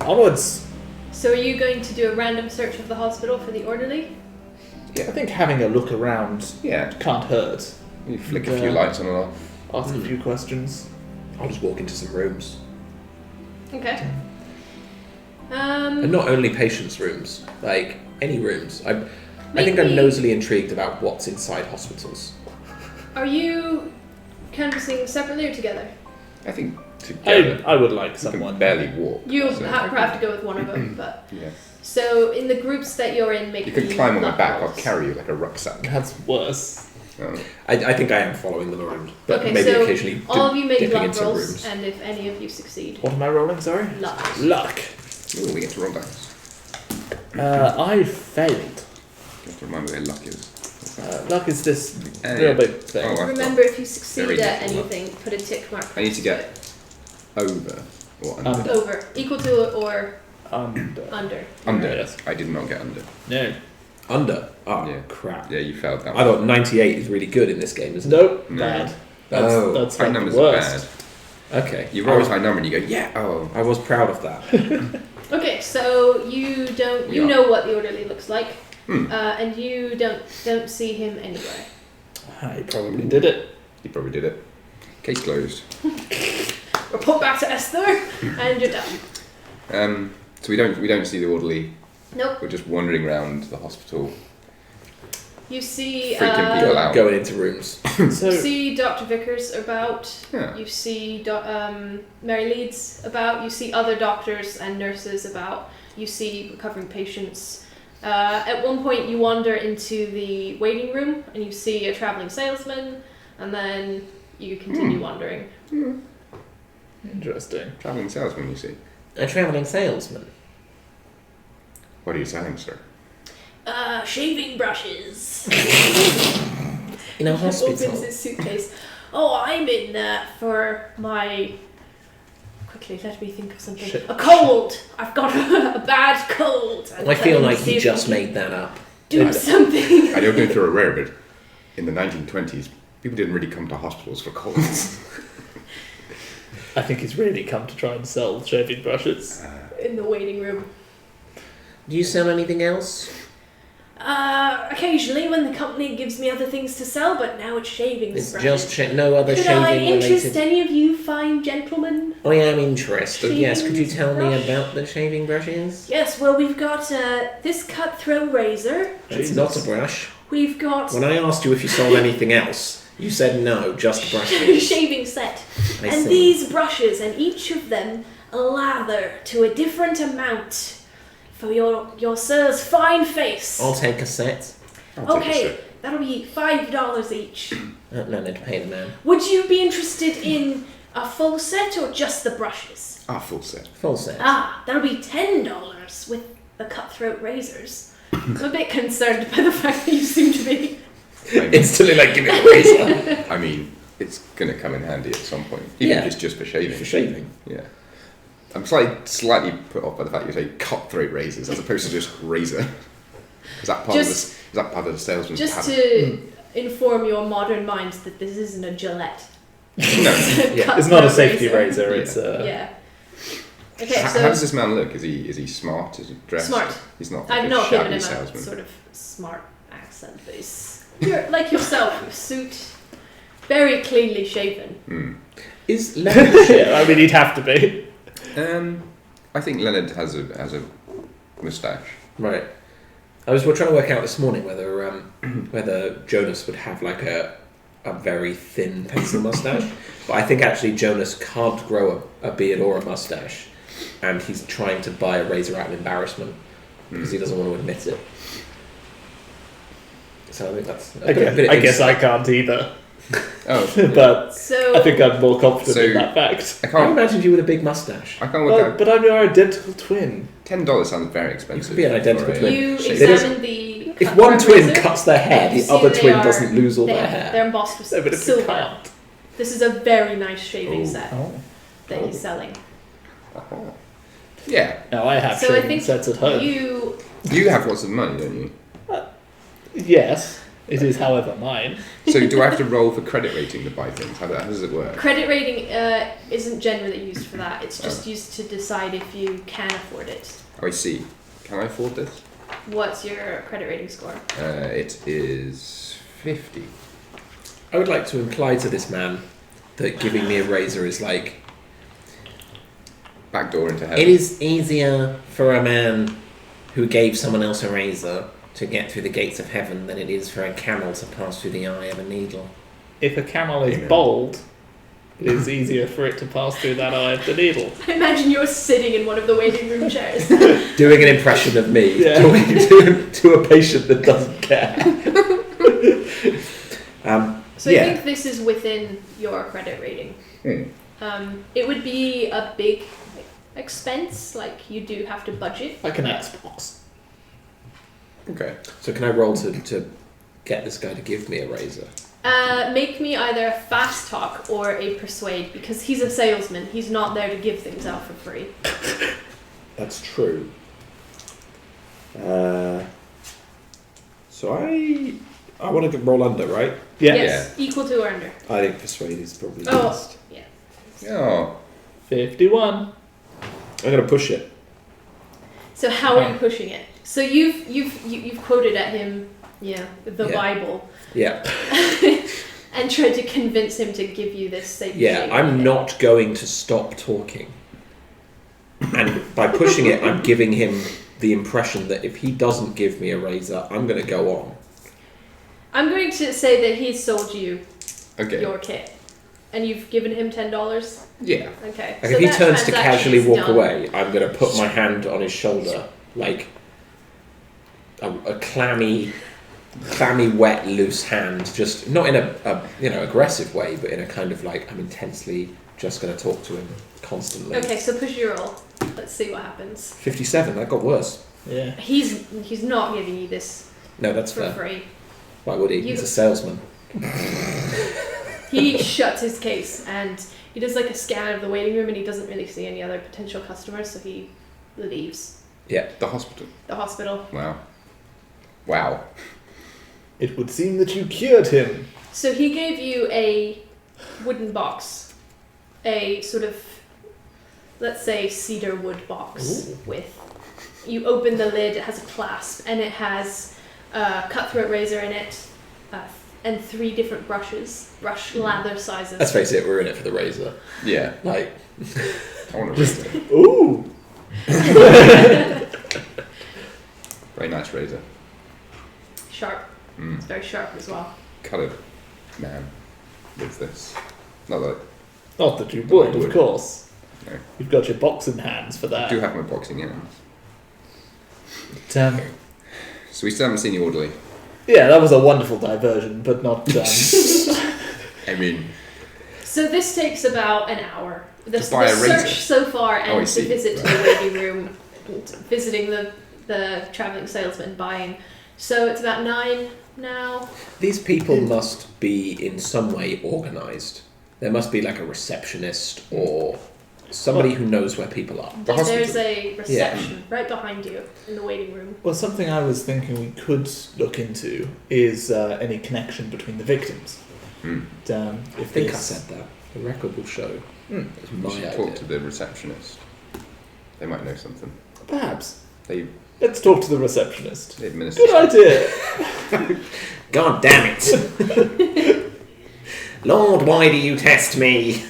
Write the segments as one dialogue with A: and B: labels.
A: Onwards.
B: So are you going to do a random search of the hospital for the orderly?
A: Yeah, I think having a look around can't hurt.
C: You flick a few lights on and off.
A: Ask a few questions.
D: I'll just walk into some rooms.
B: Okay.
D: And not only patients' rooms, like any rooms. I think I'm nosily intrigued about what's inside hospitals.
B: Are you canvassing separately or together?
C: I think together.
A: I would like
C: You
A: someone.
C: can barely walk.
B: You
C: so
B: have to go with one of them, but...
C: Yeah.
B: So in the groups that you're in, make
C: You can climb on my back, I'll carry you like a rucksack.
A: That's worse.
C: Oh.
D: I think I am following them around, but
B: Okay,
D: maybe
B: so
D: occasionally
B: all of you make
D: dipping
B: luck
D: into
B: rolls,
D: rooms.
B: and if any of you succeed,
A: What am I rolling, sorry?
B: luck.
A: Luck.
C: Ooh, we get to roll dice.
A: I failed.
C: You have to remember where luck is.
A: Luck is this real big thing.
C: Oh,
B: Remember, if you succeed
C: very
B: at
C: little luck.
B: anything, put a tick mark.
C: I need to get
B: it.
C: over or under.
A: Under.
B: Over. Equal to or
A: Under.
B: under.
C: Under.
A: Yes.
C: I did not get under.
A: No.
D: Under? Oh,
C: Yeah.
D: crap.
C: Yeah, you failed that
D: I
C: one.
D: thought 98 is really good in this game, isn't
A: Nope.
C: No.
A: Bad.
D: Oh.
A: That's
C: High
A: like
C: numbers
A: the
C: are
A: worst.
C: bad.
D: it? Okay.
C: You roll a high number and you go, yeah, oh.
D: I was proud of that.
B: Okay, so you
C: Yeah.
B: know what the orderly looks like,
C: Hmm.
B: and you don't see him anywhere.
A: I probably did it.
C: You probably did it. Case closed.
B: Report back to Esther, and you're done.
C: So we don't see the orderly.
B: Nope.
C: We're just wandering around the hospital.
B: You see.
C: Freaking people out.
D: Going into rooms.
A: So
B: You see Dr. Vickers about.
C: Yeah.
B: You see Mary Leeds about. You see other doctors and nurses about. You see recovering patients. At one point, you wander into the waiting room and you see a traveling salesman, and then you continue wandering.
A: interesting.
C: Traveling salesman, you see.
D: A travelling salesman.
C: What are you selling, sir?
B: Shaving brushes.
D: In a
B: Opens
D: hospital.
B: his suitcase. Oh, I'm in for my. Quickly, let me think of something.
A: Shit.
B: A cold. I've got a bad cold.
D: I feel like he just made that up.
B: Do something.
C: I don't know if you're aware, but in the 1920s, people didn't really come to hospitals for colds.
A: I think he's really come to try and sell shaving brushes.
B: In the waiting room.
D: Do you sell anything else?
B: Occasionally when the company gives me other things to sell, but now it's shaving
D: It's
B: brushes.
D: just no other
B: Could I
D: shaving
B: interest
D: related.
B: any of you fine gentlemen?
D: I am interested. Yes, could you
B: Shaving
D: tell me
B: brush?
D: about the shaving brushes?
B: Yes, well we've got this cutthroat razor.
D: It's not a brush.
B: We've got
D: When I asked you if you sold anything else, you said no, just brushes.
B: shaving set.
D: I
B: And
D: see.
B: these brushes, and each of them lather to a different amount for your sir's fine face.
D: I'll take a set.
C: I'll take a
B: Okay,
C: sip.
B: that'll be $5 each.
D: No need to pay the man.
B: Would you be interested in a full set or just the brushes?
C: Full set.
D: Full set.
B: That'll be $10 with the cutthroat razors. I'm a bit concerned by the fact that you seem to be.
D: Instantly like, give me a razor.
C: I mean, it's going to come in handy at some point. Even if it's just for shaving.
D: For shaving.
C: Yeah. I'm slightly put off by the fact you say cutthroat razors as opposed to just razor. Is that part of the salesman's
B: Just
C: pattern?
B: to inform your modern minds that this isn't a Gillette.
C: No.
A: Yeah, it's not a safety razor. It's
B: Yeah. Okay,
C: How
B: so
C: does this man look? Is he smart? Is he dressed?
B: Smart.
C: He's not.
B: I've
C: Like
B: not
C: a
B: given
C: shabby
B: him
C: salesman.
B: a sort of smart accent, but you're like yourself, a suit, very cleanly shaven.
D: Is Leonard
A: yeah, I mean, he'd have to be.
C: I think Leonard has a moustache.
D: Right. We're trying to work out this morning whether Jonas would have like a very thin pencil mustache, but I think actually Jonas can't grow a beard or a mustache, and he's trying to buy a razor out of embarrassment because he doesn't want to admit it. So I think that's a bit of
A: I guess I
D: insight.
A: can't either.
C: Oh,
A: But
B: So
A: I think I'm more confident
C: So-
A: in that fact.
C: I
D: I
C: can't.
D: imagined you with a big mustache.
C: I can't work
A: Well,
C: out.
A: but I'm your identical twin.
C: $10 sounds very expensive.
D: You could be an identical
C: for a
D: twin.
B: you
C: shave.
B: examine the.
D: If
B: cutthroat
D: one twin
B: razor,
D: cuts their hair,
B: you
D: the
B: see
D: other
B: they
D: twin
B: are-
D: doesn't lose all their
B: They're
D: hair.
B: embossed with
A: No, but if you
B: silver.
A: can't.
B: This is a very nice shaving
C: Oh.
B: set that he's selling.
C: Oh. Yeah,
A: Now I have
B: So I
A: shaving
B: think
A: sets at home.
B: you
C: you have lots of money, don't you?
A: Yes. It is, however, mine.
C: So do I have to roll for credit rating to buy things? How does it work?
B: Credit rating isn't generally used for that. It's just used to decide if you can afford it.
C: Oh, I see. Can I afford this?
B: What's your credit rating score?
C: It is 50.
D: I would like to imply to this man that giving me a razor is like...
C: Backdoor into heaven.
D: It is easier for a man who gave someone else a razor to get through the gates of heaven than it is for a camel to pass through the eye of a needle.
A: If a camel is
C: Amen.
A: bold, it is easier for it to pass through that eye of the needle.
B: I imagine you're sitting in one of the waiting room chairs.
D: Doing an impression of me
A: Yeah.
D: talking to a patient that doesn't care.
B: So I think this is within your credit rating. It would be a big expense, like you do have to budget.
A: Like an Xbox.
D: Okay. So can I roll to get this guy to give me a razor?
B: Make me either a fast talk or a persuade, because he's a salesman. He's not there to give things out for free.
D: That's true. So I want to roll under, right?
A: Yeah.
B: Yes, equal to or under.
D: I think persuade is probably
B: Oh,
D: best.
B: yeah.
C: Oh.
A: 51.
D: I'm gonna push it.
B: So how are you pushing it? So you've quoted at him, the Bible,
D: Yeah.
B: and tried to convince him to give you this same.
D: Yeah, I'm not going to stop talking. And by pushing it, I'm giving him the impression that if he doesn't give me a razor, I'm going to go on.
B: I'm going to say that he's sold you
C: Okay.
B: your kit, and you've given him $10.
C: Yeah.
B: Okay.
D: Like
B: so
D: if he
B: that
D: turns to
B: transaction
D: casually
B: is
D: walk
B: done.
D: away, I'm going to put my hand on his shoulder, like a clammy, wet, loose hand, just not in a aggressive way, but in a kind of like I'm intensely just going to talk to him constantly.
B: Okay, so push your roll. Let's see what happens.
D: 57. That got worse.
A: Yeah.
B: He's not giving you this
D: No, that's
B: for
D: fair.
B: free.
D: Why would he? He's a salesman.
B: He shuts his case and he does like a scan of the waiting room and he doesn't really see any other potential customers, so he leaves
D: Yeah.
C: The hospital.
B: the hospital.
C: Wow.
A: It would seem that you cured him.
B: So he gave you a wooden box, a sort of, let's say, cedar wood box.
D: Ooh.
B: With, you open the lid, it has a clasp, and it has a cutthroat razor in it, and 3 different brushes, brush-lather sizes.
D: Let's face it, we're in it for the razor.
C: Yeah.
D: Like,
C: I want to razor.
A: Ooh.
C: Very nice razor.
B: Sharp. It's very sharp as well.
C: Cut it, man, with this. Not that
A: Not that you would, of course.
C: No.
A: You've got your boxing hands for
C: I
A: that.
C: do have my boxing hands.
A: But,
C: So we still haven't seen the orderly.
A: yeah, that was a wonderful diversion, but not.
C: I mean,
B: So this takes about an hour. The
C: buy a razor?
B: search so far and
C: I
B: the
C: see.
B: visit to the waiting room, visiting the travelling salesman, buying. So it's about 9 now.
D: these people must be in some way organised. There must be like a receptionist or somebody who knows where people are.
C: The hospital.
B: There's a reception right behind you in the waiting room.
A: Well, something I was thinking we could look into is any connection between the victims.
C: Hmm.
A: And,
D: I think I said that. The record will show. It was
C: We
D: my
C: should
D: idea.
C: talk to the receptionist. They might know something.
A: Perhaps.
C: They
A: Let's talk to the receptionist.
C: administer.
A: Good idea.
D: God damn it! Lord, why do you test me?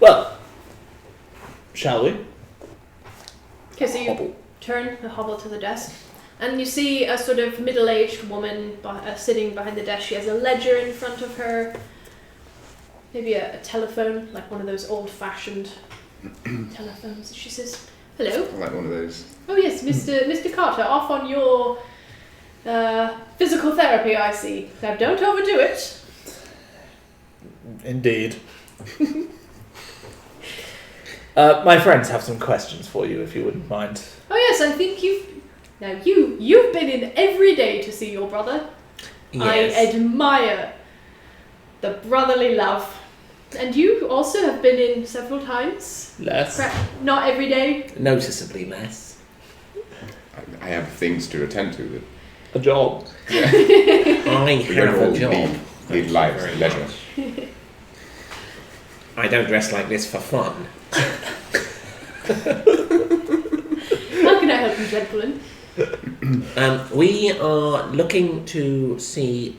A: Well, shall we?
B: Okay, so you turn the hobble to the desk, and you see a sort of middle-aged woman sitting behind the desk. She has a ledger in front of her, maybe a telephone, like one of those old-fashioned telephones. She says, "Hello.
C: I like one of those.
B: Oh yes, Mr. Carter, off on your physical therapy, I see. Now don't overdo it."
A: Indeed. My friends have some questions for you, if you wouldn't mind.
B: Oh yes, I think you've been in every day to see your brother.
D: Yes.
B: I admire the brotherly love. And you also have been in several times.
A: Less.
B: Not every day.
D: Noticeably less.
C: I have things to attend to.
A: A job.
C: Yeah.
D: I have a job.
C: Lead lives,
D: very
C: leisure.
D: much. I don't dress like this for fun.
B: How can I help you, gentlemen?
D: We are looking to see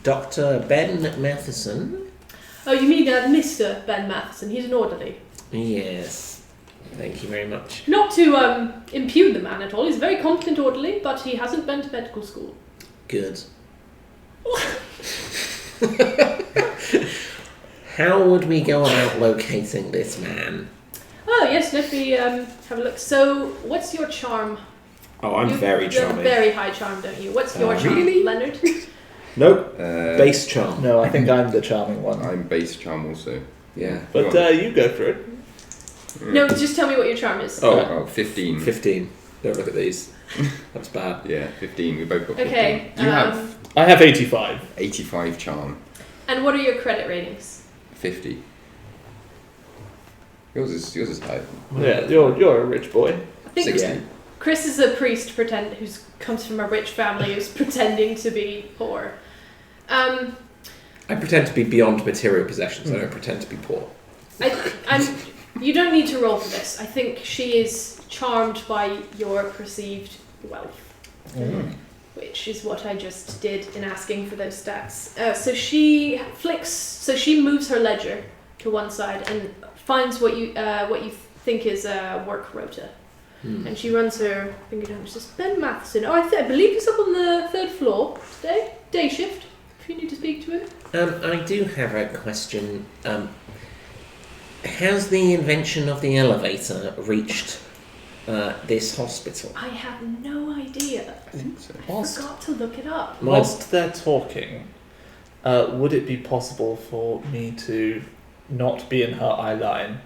D: Dr. Ben Matheson.
B: Oh, you mean Mr. Ben Matheson? He's an orderly.
D: Yes. Thank you very much.
B: Not to impugn the man at all. He's a very competent orderly, but he hasn't been to medical school.
D: Good. How would we go about locating this man?
B: Oh, yes, let me have a look. So, what's your charm?
D: Oh, I'm very
B: You have
D: charming.
B: very high charm, don't you? What's your charm,
D: really?
B: Leonard?
D: Nope. Base charm.
A: No, I think I'm the charming one.
C: I'm base charm also.
D: Yeah.
A: But you go for it.
B: No, just tell me what your charm is.
C: Oh, 15.
D: 15. Don't look at these. That's bad.
C: Yeah, 15. We both got 15.
B: Okay.
C: Do you have
A: I have 85.
C: 85 charm?
B: And what are your credit ratings?
C: 50. Yours is high.
A: Yeah, you're a rich boy.
B: I think
C: 60.
B: Chris is a priest who comes from a rich family who's pretending to be poor.
D: I pretend to be beyond material possessions. I don't pretend to be poor.
B: You don't need to roll for this. I think she is charmed by your perceived wealth, which is what I just did in asking for those stats. So she moves her ledger to one side and finds what you think is a work rota. And she runs her finger down and says, Ben Matheson. Oh, I believe he's up on the 3rd floor today. Day shift, if you need to speak to him.
D: I do have a question. Has the invention of the elevator reached this hospital?
B: I have no idea.
C: I think so.
B: I forgot to look it up.
A: Whilst they're talking, would it be possible for me to not be in her eye line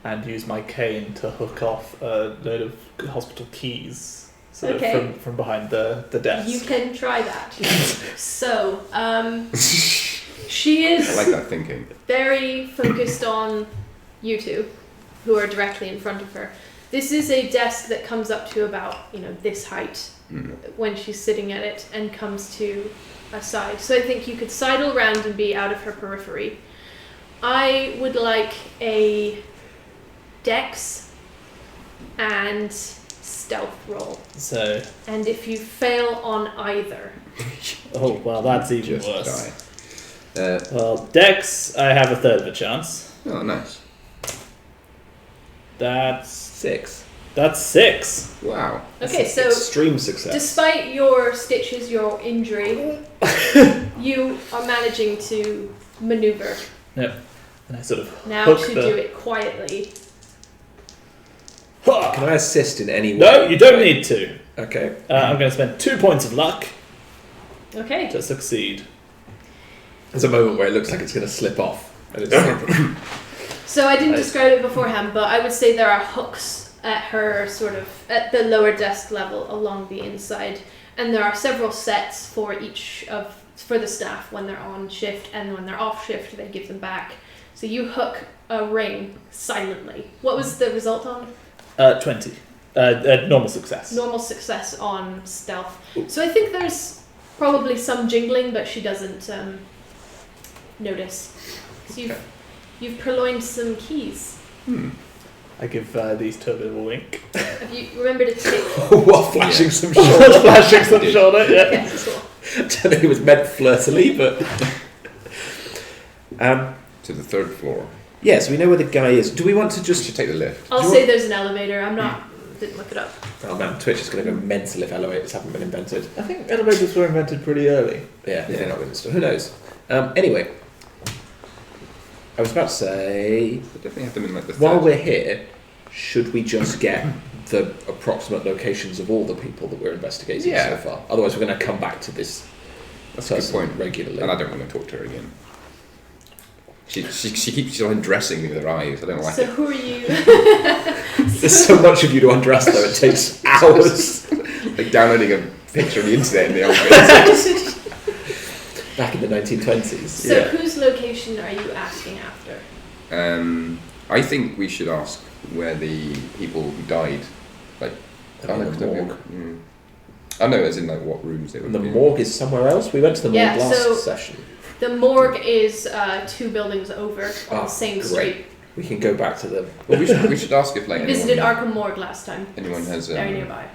A: and use my cane to hook off a load of hospital keys from behind the desk?
B: You can try that. So, she is
C: I like that thinking.
B: very focused on you two, who are directly in front of her. This is a desk that comes up to about, this height when she's sitting at it and comes to a side. So I think you could sidle around and be out of her periphery. I would like a dex and stealth roll.
A: So,
B: And if you fail on either,
A: oh well, that's even
C: Just
A: worse.
C: die.
A: Well, Dex, I have a third of a chance.
C: Oh, nice.
A: That's
D: 6.
A: 6.
C: Wow.
B: okay, so
D: Extreme success.
B: despite your stitches, your injury, you are managing to maneuver.
A: Yep. And I sort of
B: Now
A: hook
B: to
A: the...
B: do it quietly.
D: Can I assist in any way?
A: No, you don't need to.
D: Okay.
A: I'm going to spend 2 points of luck
B: Okay.
A: to succeed.
D: There's a moment where it looks like it's going to slip off. And it's
B: So I didn't describe it beforehand, but I would say there are hooks at her at the lower desk level along the inside, and there are several sets for for the staff when they're on shift, and when they're off shift they give them back. So you hook a ring silently. What was the result on?
A: 20. Normal success.
B: Normal success on stealth. So I think there's probably some jingling, but she doesn't notice. So you've purloined some keys.
A: I give these two a bit of a wink.
B: Have you remembered to take?
D: What, flashing some shoulder?
A: Flashing some shoulder, yeah.
B: Yeah, cool.
D: I don't think it was meant flirtily, but...
C: To the 3rd floor.
D: yeah, so we know where the guy is. Do we want to
C: We
D: just...
C: should take the lift.
B: I'll say there's an elevator. Didn't look it up.
D: Oh man, Twitch is going to go mental if elevators haven't been invented.
A: I think elevators were invented pretty early.
D: Yeah, they're not invented. Who knows? Anyway, I was about to say...
C: We definitely have them in like the 3rd.
D: While we're here, should we just get the approximate locations of all the people that we're investigating
C: Yeah.
D: so far? Otherwise, we're going to come back to this
C: That's a good
D: person
C: point.
D: regularly.
C: And I don't want to talk to her again. She keeps undressing me with her eyes. I don't like
B: So
C: it.
B: who are you?
D: There's so much of you to undress, though. It takes hours.
C: Like downloading a picture on the internet in the old days.
D: Back in the 1920s.
B: So
C: Yeah.
B: whose location are you asking after?
C: I think we should ask where the people who died, like,
D: In the morgue.
C: I know, as in like what rooms they would
D: And the
C: be in.
D: morgue is somewhere else. We went to the morgue
B: Yeah,
D: last
B: so-
D: session.
B: The morgue is 2 buildings over on the same
D: Great.
B: street.
D: We can go back to the.
C: Well, we should ask if like
B: We visited
C: anyone,
B: Arkham Morgue last time.
C: anyone has
B: Very nearby.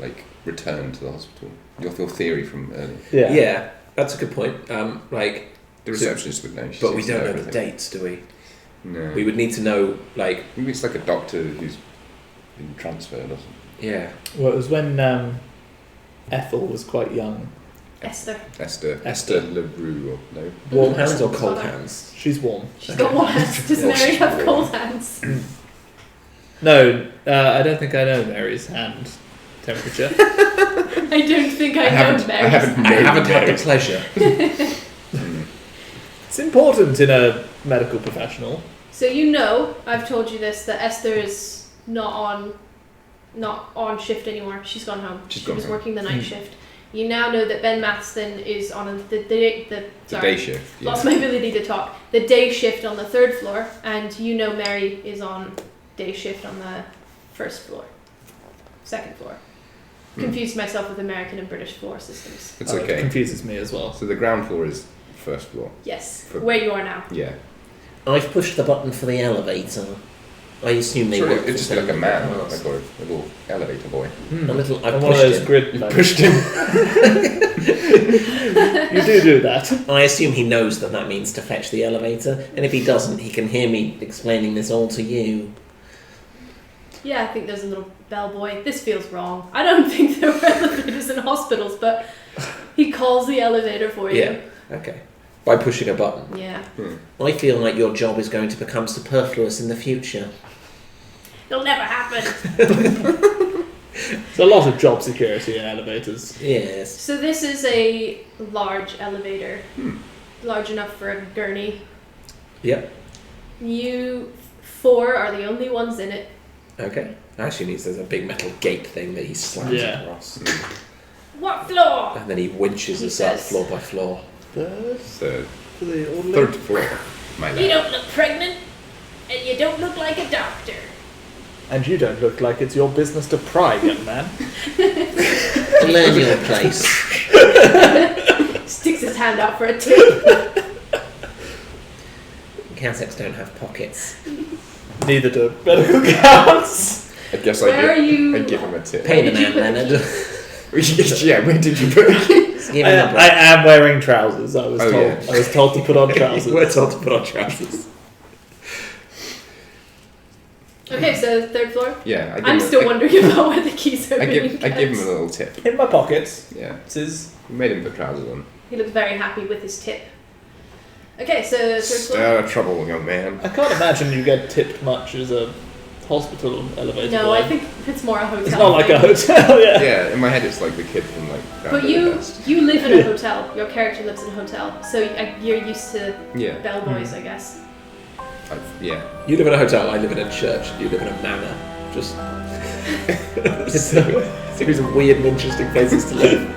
C: like returned to the hospital. Your theory from earlier.
D: Yeah, that's a good point. Like,
C: The receptionist would know. She
D: but we
C: seems to
D: don't know the
C: everything.
D: dates, do we?
C: No.
D: We would need to know, like,
C: Maybe it's like a doctor who's been transferred or something.
D: yeah.
A: Well, it was when Ethel was quite young.
B: Esther.
C: Esther LaRue or no?
D: Warm hands or cold hands?
A: She's warm.
B: She's got warm hands. Does Mary have cold hands?
A: No, I don't think I know Mary's hand temperature.
B: I don't think I know Mary.
C: I haven't
D: I
C: known
D: haven't had
C: Mary.
D: the pleasure.
A: It's important in a medical professional.
B: So you know, I've told you this, that Esther is not on shift anymore. She's gone home.
C: She's
B: She
C: gone
B: was
C: home.
B: working the night shift. You now know that Ben Matheson is on the day
C: shift.
B: Lost my ability to talk. The day shift on the 3rd floor, and you know Mary is on day shift on the 1st floor, 2nd floor. Confused myself with American and British floor systems.
C: It's
A: It
C: okay.
A: confuses me as well.
C: So the ground floor is first floor.
B: Yes,
C: For-
B: where you are now.
C: Yeah.
D: I've pushed the button for the elevator. I assume they
C: Sure,
D: work
C: it'd just
D: for
C: be like a man,
D: Sainsbury's.
C: like or a little elevator boy.
D: A little. I've
A: And one of
D: pushed
A: those
D: him.
A: grid.
C: You
A: like-
C: pushed him.
A: You do that.
D: I assume he knows that means to fetch the elevator, and if he doesn't, he can hear me explaining this all to you.
B: Yeah, I think there's a little bellboy. This feels wrong. I don't think there were elevators in hospitals, but he calls the elevator for you.
D: Yeah. Okay. By pushing a button.
B: Yeah.
D: I feel like your job is going to become superfluous in the future.
B: It'll never happen.
A: There's a lot of job security in elevators.
D: Yes.
B: So this is a large elevator. Large enough for a gurney.
D: Yep.
B: You 4 are the only ones in it.
D: Okay. Actually means there's a big metal gate thing that he slams
A: Yeah.
D: across.
B: What floor?
D: And then he winches
B: He
D: us up
B: says-
D: floor by floor.
A: Third.
C: Third,
A: For the orderly.
C: third floor. My
B: You
C: lad.
B: don't look pregnant, and you don't look like a doctor.
A: And you don't look like it's your business to pry, young man.
D: Learn your place.
B: Sticks his hand out for a tip.
D: Casex don't have pockets.
A: Neither do medical gowns.
C: I guess
B: Where are you-
C: I'd give him a tip.
D: Pay the
B: did you
D: man,
B: put the
D: Leonard.
C: Yeah, where did you put it?
D: Give him a
A: I am wearing trousers. I was
C: Oh,
A: told.
C: yeah.
A: I was told to put on trousers.
D: We're told to put on trousers.
B: Okay, so 3rd floor.
C: Yeah, I give
B: I'm
C: him
B: still wondering about where the keys are
C: I
B: being
C: give him a
B: kept.
C: little tip.
A: In my pockets.
C: Yeah,
A: This is.
C: we made him put trousers on.
B: He looks very happy with his tip. Okay, so 3rd floor.
C: Stir trouble, young man.
A: I can't imagine you get tipped much as a hospital elevator.
B: No,
A: boy.
B: I think it's more a hotel.
A: it's not like
B: thing.
A: a hotel. Yeah.
C: Yeah, in my head it's like the kid from like.
B: But
C: Grand
B: you
C: Budapest.
B: live in a hotel. Your character lives in a hotel, so you're used to
C: Yeah,
B: bellboys, I guess.
C: yeah.
D: You live in a hotel, I live in a church, you live in a manor. Just. It's a series of weird and interesting places to live.